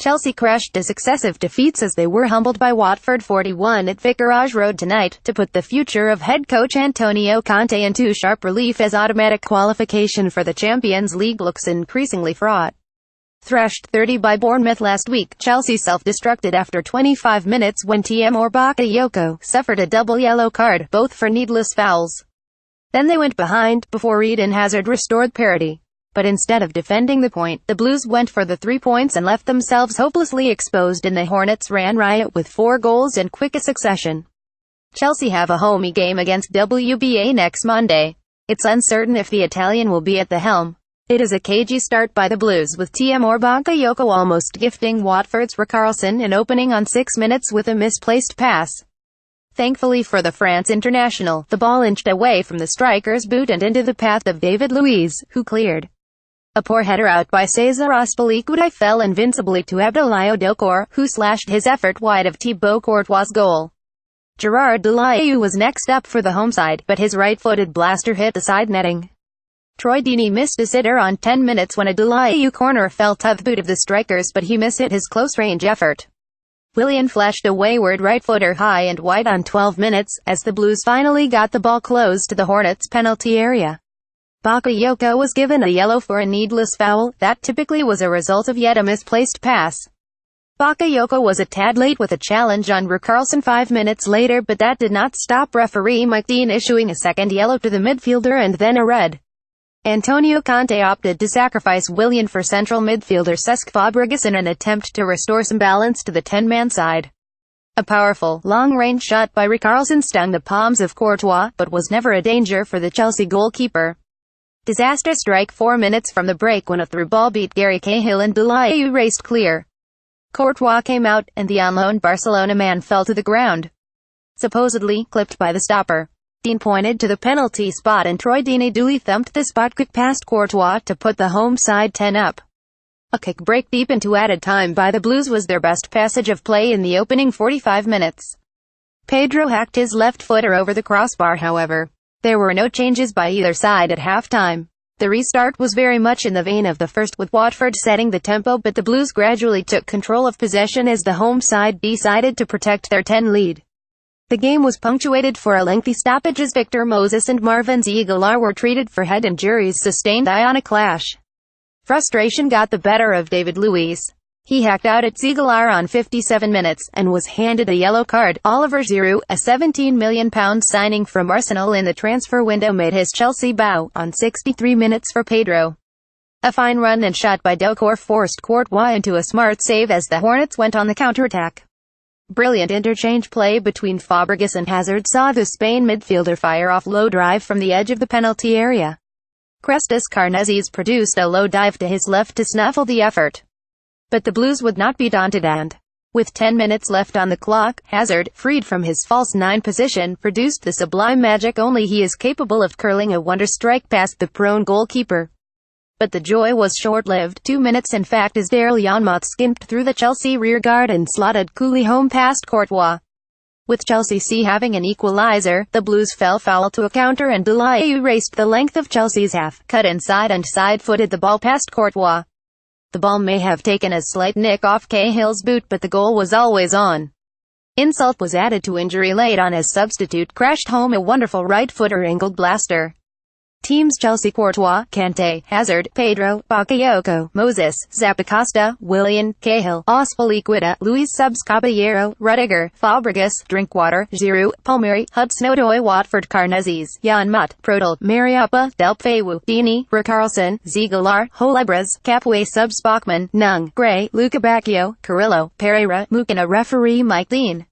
Chelsea crushed the successive defeats as they were humbled by Watford 41 at Vicarage Road tonight, to put the future of head coach Antonio Conte into sharp relief as automatic qualification for the Champions League looks increasingly fraught. Thrashed 30 by Bournemouth last week, Chelsea self-destructed after 25 minutes when Timur Bakayoko suffered a double yellow card, both for needless fouls. Then they went behind, before Eden Hazard restored parity. But instead of defending the point, the Blues went for the 3 points and left themselves hopelessly exposed, and the Hornets ran riot with 4 goals in quick succession. Chelsea have a homey game against WBA next Monday. It's uncertain if the Italian will be at the helm. It is a cagey start by the Blues, with Timur Bakayoko almost gifting Watford's Richarlison an opening on 6 minutes with a misplaced pass. Thankfully for the France international, the ball inched away from the striker's boot and into the path of David Luiz, who cleared. A poor header out by Cesar Azpilicueta fell invincibly to Abdoulaye Doucouré, who slashed his effort wide of Thibaut Courtois' goal. Gerard Deulofeu was next up for the home side, but his right-footed blaster hit the side netting. Troy Deeney missed a sitter on 10 minutes when a Deulofeu corner fell to the boot of the strikers, but he mishit his close-range effort. Willian flashed a wayward right-footer high and wide on 12 minutes, as the Blues finally got the ball close to the Hornets' penalty area. Bakayoko was given a yellow for a needless foul, that typically was a result of yet a misplaced pass. Bakayoko was a tad late with a challenge on Richarlison 5 minutes later, but that did not stop referee Mike Dean issuing a second yellow to the midfielder and then a red. Antonio Conte opted to sacrifice Willian for central midfielder Cesc Fabregas in an attempt to restore some balance to the 10-man side. A powerful, long-range shot by Richarlison stung the palms of Courtois, but was never a danger for the Chelsea goalkeeper. Disaster strike 4 minutes from the break when a through ball beat Gary Cahill and Deulofeu raced clear. Courtois came out, and the on-loan Barcelona man fell to the ground, supposedly clipped by the stopper. Dean pointed to the penalty spot and Troy Deeney duly thumped the spot quick past Courtois to put the home side 10 up. A kick break deep into added time by the Blues was their best passage of play in the opening 45 minutes. Pedro hacked his left footer over the crossbar. However, there were no changes by either side at halftime. The restart was very much in the vein of the first, with Watford setting the tempo, but the Blues gradually took control of possession as the home side decided to protect their 10 lead. The game was punctuated for a lengthy stoppage as Victor Moses and Marvin Ziegler were treated for head injuries sustained on a clash. Frustration got the better of David Luiz. He hacked out at Ziegler on 57 minutes, and was handed a yellow card. Oliver Giroud, a £17 million signing from Arsenal in the transfer window, made his Chelsea bow on 63 minutes for Pedro. A fine run and shot by Doucouré forced Courtois into a smart save as the Hornets went on the counter-attack. Brilliant interchange play between Fabregas and Hazard saw the Spain midfielder fire off low drive from the edge of the penalty area. Crestas Carnezes produced a low dive to his left to snuffle the effort. But the Blues would not be daunted and, with 10 minutes left on the clock, Hazard, freed from his false 9 position, produced the sublime magic only he is capable of, curling a wonder strike past the prone goalkeeper. But the joy was short-lived. 2 minutes in fact, as Daryl Janmaat skimped through the Chelsea rearguard and slotted coolly home past Courtois. With Chelsea having an equalizer, the Blues fell foul to a counter and Deulofeu raced the length of Chelsea's half, cut inside and side-footed the ball past Courtois. The ball may have taken a slight nick off Cahill's boot, but the goal was always on. Insult was added to injury late on as substitute crashed home a wonderful right-footer angled blaster. Teams Chelsea: Courtois, Kanté, Hazard, Pedro, Bakayoko, Moses, Zappacosta, Willian, Cahill, Azpilicueta, Luis Subs, Caballero, Rudiger, Fabregas, Drinkwater, Giroud, Palmieri, Hudson-Odoi, Watford, Carnezes, Janmaat, Prödl, Mariappa, Deulofeu, Deeney, Richarlison, Ziegler, Holebras, Capoue, Subs, Bachmann, Nung, Gray, Luca Bacchio, Carrillo, Pereira, Mukina. Referee Mike Dean.